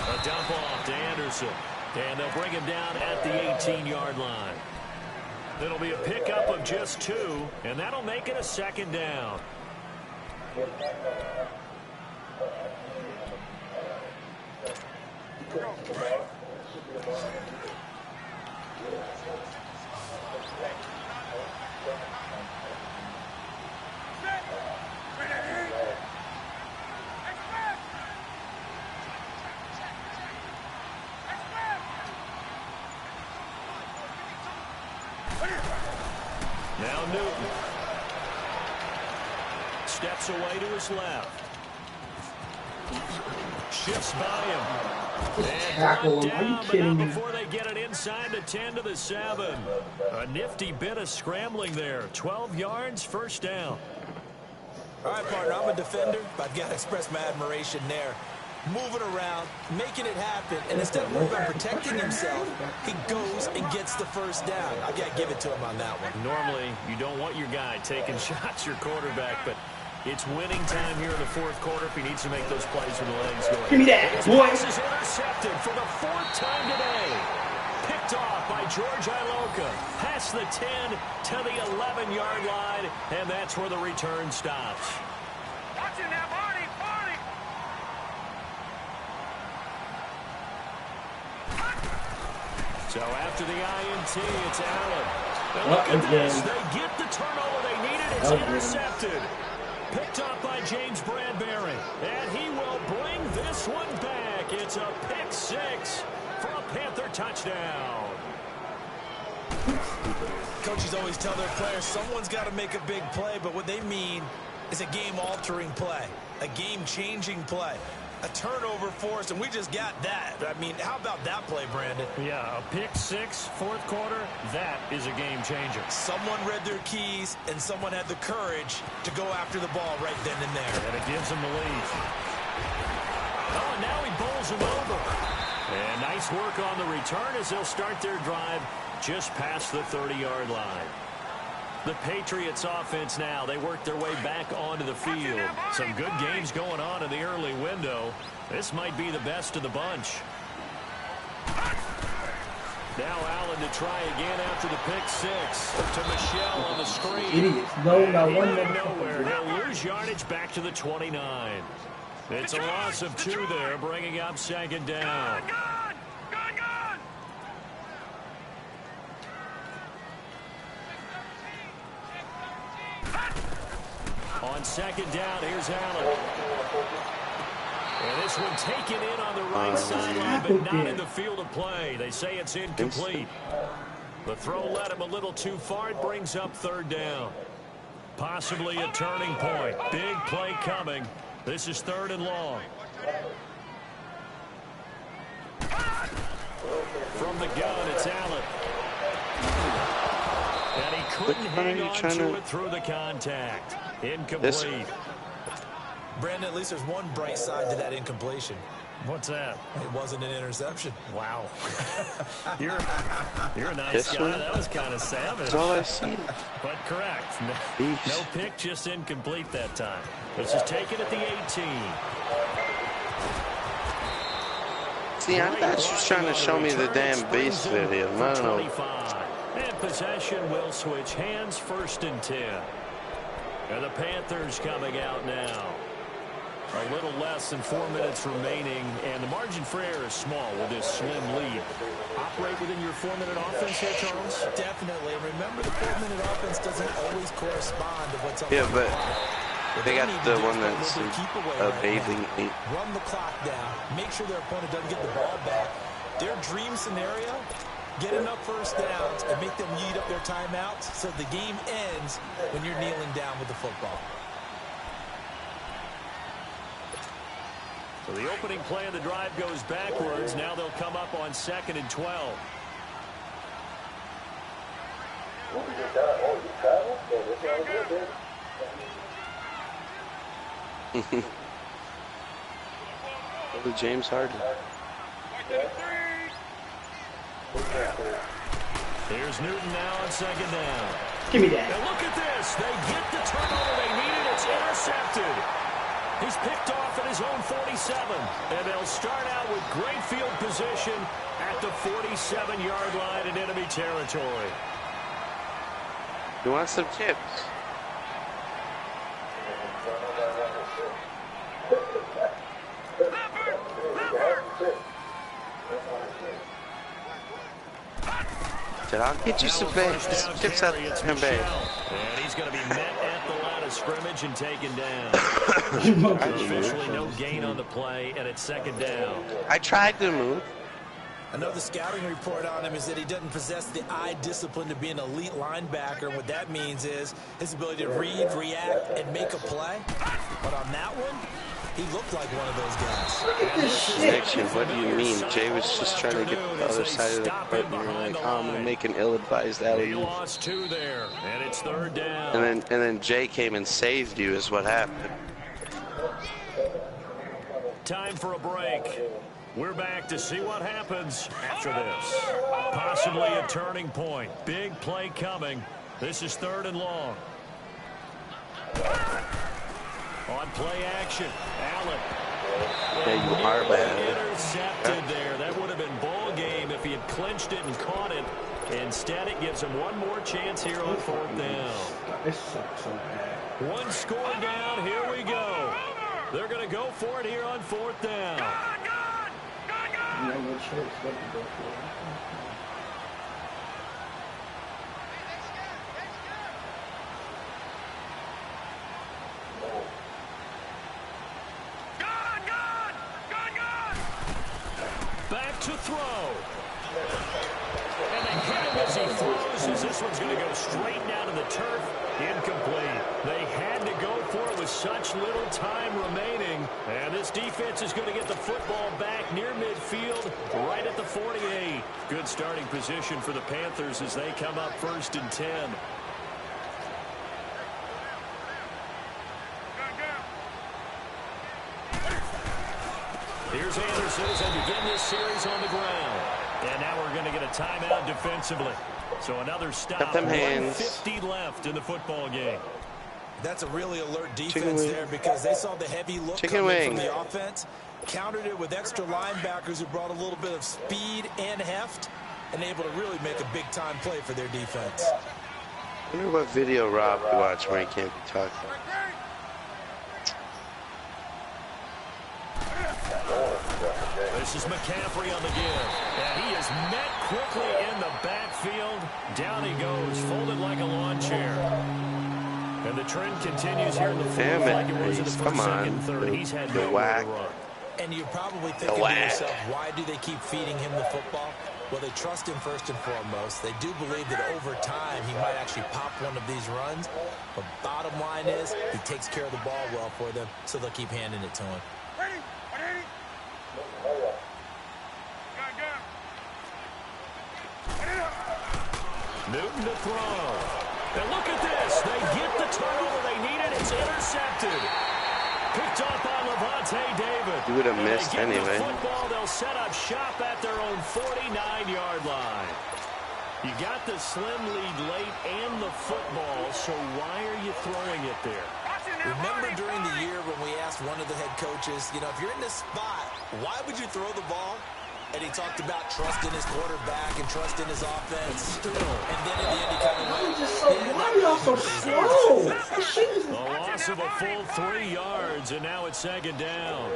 A dump off to Anderson. And they'll bring him down at the 18-yard line. It'll be a pickup of just 2, and that'll make it a 2nd down. Now Newton steps away to his left. Shifts by him. Tackle him. Are you kidding me? Before they get it inside the 10 to the 7. A nifty bit of scrambling there. 12 yards, 1st down. All right, partner, I'm a defender, but I've got to express my admiration there. Moving around, making it happen, and instead of worrying about protecting himself, he goes and gets the 1st down. I've got to give it to him on that one. Normally, you don't want your guy taking shots, your quarterback, but it's winning time here in the 4th quarter if he needs to make those plays with the legs going. Give me that, boy. This is intercepted for the 4th time today. Picked off by George Iloka. Past the 10 to the 11-yard line, and that's where the return stops. Watch it now, Barney, Barney. So after the INT, it's Allen. And look at this. They get the turnover they needed. It's intercepted. Picked up by James Bradbury. And he will bring this one back. It's a pick 6 for a Panther touchdown. Coaches always tell their players someone's got to make a big play, but what they mean is a game-altering play, a game-changing play, a turnover force, and we just got that. I mean, how about that play, Brandon? Yeah, a pick 6, 4th quarter, that is a game changer. Someone read their keys, and someone had the courage to go after the ball right then and there. And it gives them the lead. Oh, and now he bowls him over. And nice work on the return as they'll start their drive just past the 30-yard line. The Patriots offense now, they work their way back onto the field. Some good games going on in the early window. This might be the best of the bunch. Now Allen to try again after the pick 6 to Michelle on the screen. Idiots. No, not one nowhere. He'll lose yardage back to the 29. It's a loss of 2 there, bringing up 2nd down. On 2nd down, here's Allen. And this one taken in on the right sideline, but not in the field of play. They say it's incomplete. The throw led him a little too far. It brings up 3rd down. Possibly a turning point. Big play coming. This is 3rd and long. From the gun, it's Allen. And he couldn't hang on to it through the contact. Incomplete. Brandon, at least there's one bright side to that incompletion. What's that? It wasn't an interception. Wow. You're a nice This guy. one? That was kind of savage. That's all I see. But correct. Jeez. No pick, just incomplete that time. This is taken at the 18. See, I thought she was trying to show me the damn beast video. I don't know. And possession will switch hands, 1st and 10. And the Panthers coming out now. A little less than 4 minutes remaining, and the margin for error is small with this slim lead. Operate within your 4-minute offense here, Charles? Definitely. Remember, the 4-minute offense doesn't always correspond to what's up. Yeah, but What they got need the to do one is put a that's little bit of keep away right bathing now. me. Run the clock down. Make sure their opponent doesn't get the ball back. Their dream scenario, get enough 1st downs and make them eat up their timeouts so the game ends when you're kneeling down with the football. So the opening play of the drive goes backwards. Now they'll come up on 2nd and 12. James Harden. Here's Newton now on 2nd down. Give me that. And look at this. They get the turnover they needed. It's intercepted. He's picked off at his own 47. And they'll start out with great field position at the 47-yard line in enemy territory. You want some chips? I'll get you some chips out of the bag. And he's going to be met at the line of scrimmage and taken down. Officially no gain on the play, and it's 2nd down. I tried to move. Another scouting report on him is that he doesn't possess the eye discipline to be an elite linebacker. And what that means is his ability to read, react, and make a play. But on that one, he looked like one of those guys. Look at this shit. Section, what do you mean? Jay was just trying to get the other side of the court, and you're like, oh, I'm gonna make an ill-advised He alley-oop. lost 2 there, and it's 3rd down. And then Jay came and saved you, is what happened. Time for a break. We're back to see what happens after this. Possibly a turning point. Big play coming. This is 3rd and long. On play action, Allen. Yeah, you are bad. Intercepted there. That would have been ball game if he had clinched it and caught it. Instead, it gives him one more chance here on 4th down. This sucks so bad. One score down. Here we go. They're going to go for it here on 4th down. You have no choice but to go for it. Back to throw. And they hit him as he throws, as this one's going to go straight down to the turf. Incomplete. They had to go for it with such little time remaining. And this defense is going to get the football back near midfield, right at the 48. Good starting position for the Panthers as they come up 1st and 10. Here's Anderson as they begin this series on the ground. And now we're going to get a timeout defensively. So another stop. Got them hands. 1:50 left in the football game. That's a really alert defense there because they saw the heavy look coming from the offense, countered it with extra linebackers who brought a little bit of speed and heft, and able to really make a big-time play for their defense. I wonder what video Rob would watch where he can't be talking. This is McCaffrey on the give. And he is met quickly in the backfield. Down he goes, folded like a lawn chair. And the trend continues here in the fourth, like it was in the first, second, third. He's had nowhere to run. And you're probably thinking to yourself, why do they keep feeding him the football? Well, they trust him first and foremost. They do believe that over time he might actually pop one of these runs. But bottom line is he takes care of the ball well for them, so they'll keep handing it to him. Newton to throw. And look at this. They get the turnover they needed. It's intercepted. Picked off by Levante David. You would have missed anyway. The football, they'll set up shop at their own 49-yard line. You got the slim lead late and the football, so why are you throwing it there? Remember during the year when we asked one of the head coaches, you know, if you're in this spot, why would you throw the ball? And he talked about trust in his quarterback and trust in his offense. And then at the end, he kind of went, why are y'all so slow? A loss of a full 3 yards, and now it's second down.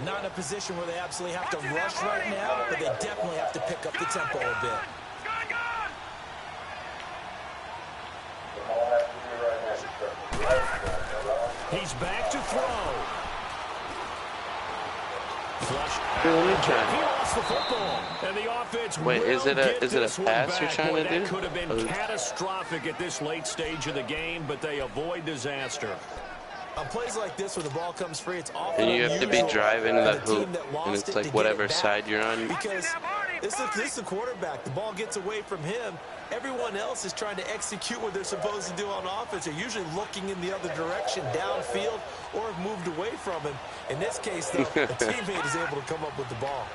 Not in a position where they absolutely have to rush right now, but they definitely have to pick up the tempo a bit. He's back to throw. Flush. Let me try. He lost the football, and the offense. Wait, is it a pass you're trying to do? That could have been catastrophic at this late stage of the game, but they avoid disaster. On plays like this where the ball comes free, it's often And you have to be driving the hoop, and it's like whatever side you're on. Because this is the quarterback. The ball gets away from him. Everyone else is trying to execute what they're supposed to do on offense. They're usually looking in the other direction, downfield, or have moved away from him. In this case, though, a teammate is able to come up with the ball.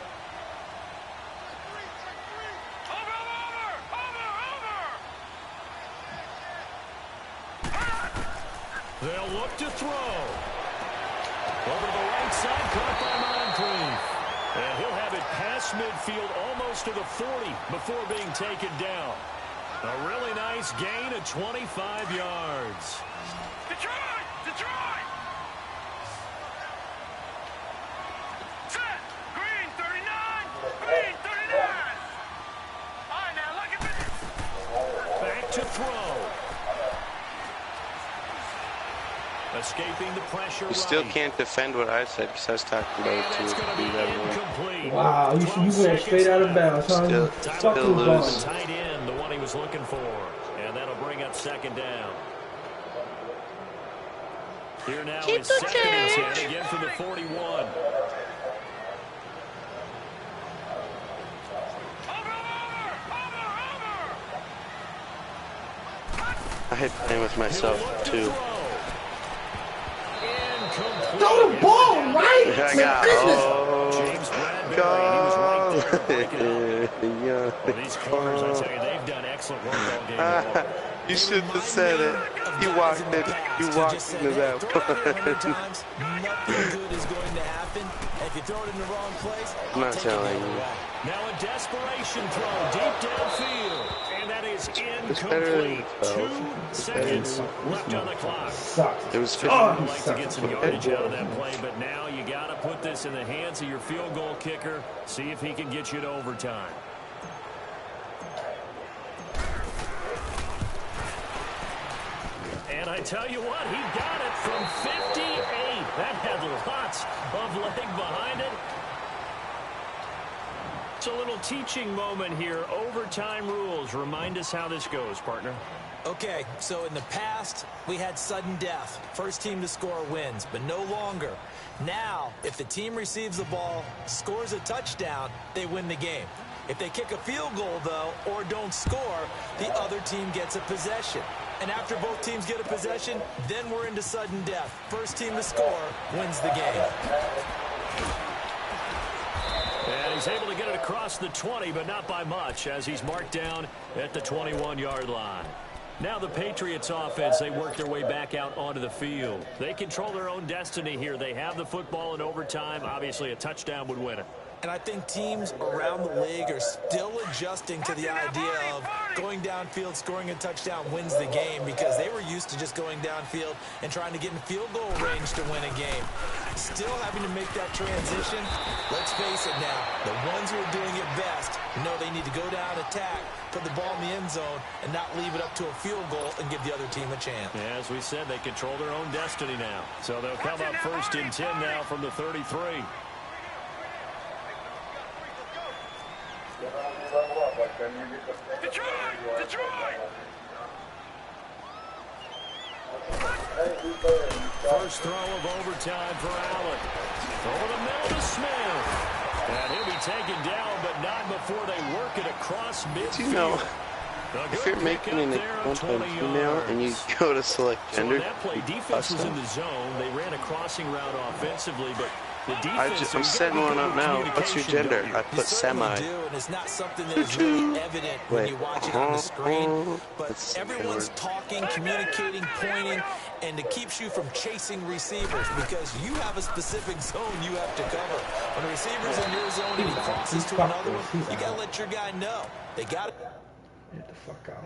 They'll look to throw. Over to the right side, caught by Moncrief. And he'll have it past midfield almost to the 40 before being taken down. A really nice gain of 25 yards. Detroit! Detroit! Set! Green 39! Green 39! All right, now look at this. Back to throw. Escaping the pressure. You still can't defend what I said because I was talking about it too. Wow, you went straight out of bounds, huh? Still lose. Tight end, the one he was looking for. And that'll bring up second down. Here now is second and 10 again from the 41. I hate playing with myself too. Throw the ball, right? I got James Bradbury, he was right there. Well, these corners, I tell you, they've done excellent work all game long. You shouldn't have said it. You walked into that. Nothing good is going to happen. If you throw it in the wrong place, I'm not telling you. Now a desperation throw deep downfield. And that is incomplete. 2 seconds left on the clock. It was 50. I'd like to get some yardage out of that play, but now you got to put this in the hands of your field goal kicker. See if he can get you to overtime. And I tell you what, he got it from 58. That had lots of leg behind it. It's a little teaching moment here. Overtime rules. Remind us how this goes, partner. Okay, so in the past, we had sudden death. First team to score wins, but no longer. Now, if the team receives the ball, scores a touchdown, they win the game. If they kick a field goal, though, or don't score, the other team gets a possession. And after both teams get a possession, then we're into sudden death. First team to score wins the game. And he's able to get it across the 20, but not by much, as he's marked down at the 21-yard line. Now the Patriots offense, they work their way back out onto the field. They control their own destiny here. They have the football in overtime. Obviously, a touchdown would win it. And I think teams around the league are still adjusting to the idea of going downfield, scoring a touchdown wins the game, because they were used to just going downfield and trying to get in field goal range to win a game. Still having to make that transition. Let's face it now, the ones who are doing it best know they need to go down, attack, put the ball in the end zone, and not leave it up to a field goal and give the other team a chance. As we said, they control their own destiny now. So they'll come up first and 10 now from the 33. Detroit! Detroit! First throw of overtime for Allen. Over the middle to Smith. And he'll be taken down, but not before they work it across midfield. If you're making an account on Tmil and you go to select gender, so that play, defense was in the zone. They ran a crossing route offensively, but the defense. I'm setting one up now. What's your gender? I put semi. Do, and it's not something that is really evident when you watch it on the screen. But everyone's talking, communicating, pointing, and it keeps you from chasing receivers because you have a specific zone you have to cover. When a receiver's in your zone and he crosses to another one, you got to let your guy know. They got to get the fuck out.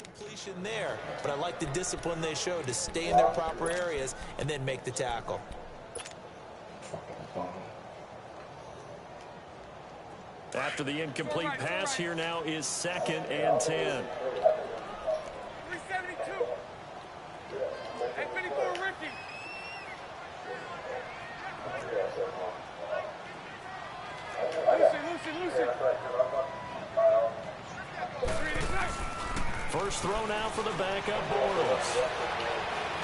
Completion there, but I like the discipline they showed to stay in their proper areas and then make the tackle. After the incomplete pass, here now is 2nd and 10. 372. Hey, 54, Ricky. Lucy. First throw now for the backup Bortles.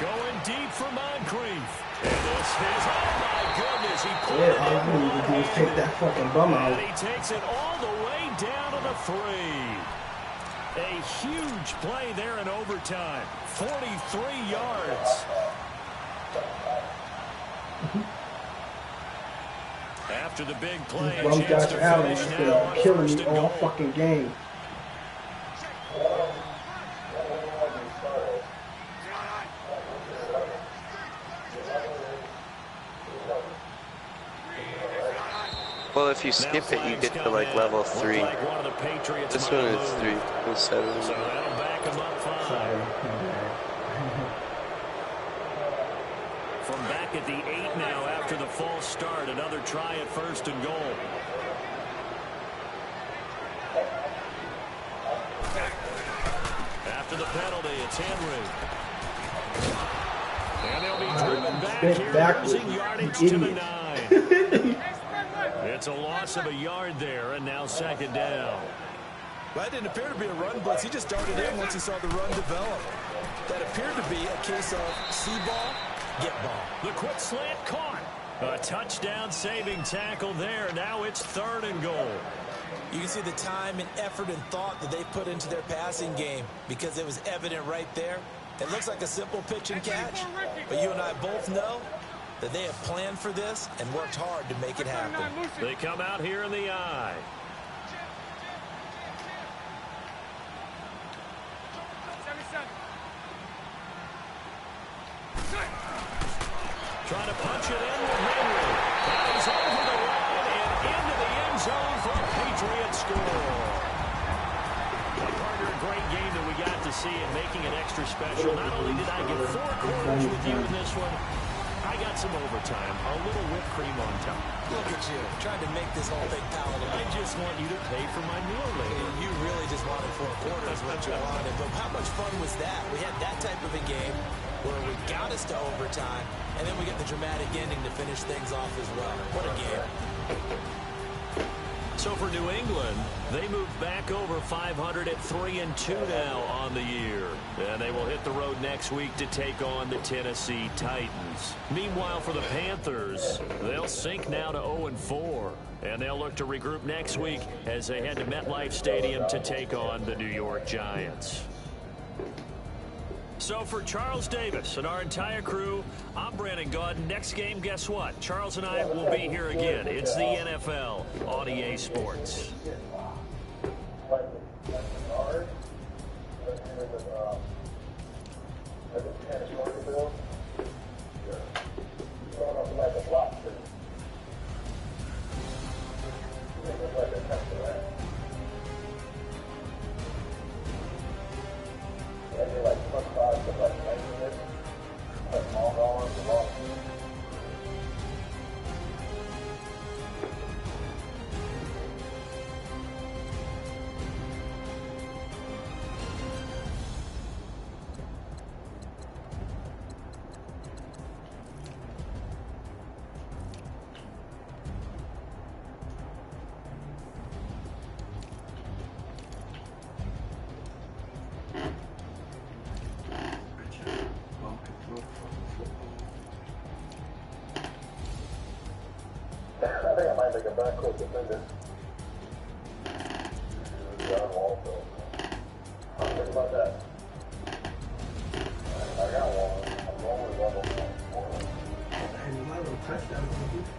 Going deep for Moncrief. And this is, oh my goodness, he pulled it all you need to do is take that fucking bum out. And he takes it all the way down to the 3. A huge play there in overtime. 43 yards. After the big play, Bum Josh Allen has been killing me all fucking game. Well, if you skip it, you get to like level 3. This one is 3. It's 7. So that'll back him up 5. From back at the 8 now after the false start. Another try at 1st and goal. After the penalty, it's Henry. And they'll be driven back here, losing yardage to the 9. It's a loss of a yard there, and now 2nd down. That didn't appear to be a run blitz. He just darted in once he saw the run develop. That appeared to be a case of see ball, get ball. The quick slant caught. A touchdown-saving tackle there. Now it's 3rd and goal. You can see the time and effort and thought that they put into their passing game because it was evident right there. It looks like a simple pitch and catch, but you and I both know that they have planned for this and worked hard to make it happen. They come out here in the eye. Trying to punch it in with Henry. And he's over the line and into the end zone for a Patriot score. A great game that we got to see and making it extra special. Not only did I get 4 quarters with you in this one, I got some overtime, a little whipped cream on top. Look at you, trying to make this whole thing palatable. I just want you to pay for my meal later. You really just wanted 4 quarters, what you wanted. But how much fun was that? We had that type of a game where we got us to overtime, and then we get the dramatic ending to finish things off as well. What a game. So for New England, they move back over 500 at 3-2 now on the year. And they will hit the road next week to take on the Tennessee Titans. Meanwhile, for the Panthers, they'll sink now to 0-4. And they'll look to regroup next week as they head to MetLife Stadium to take on the New York Giants. So for Charles Davis and our entire crew, I'm Brandon Gaudin. Next game, guess what? Charles and I will be here again. It's the NFL on EA Sports. And my little touchdown.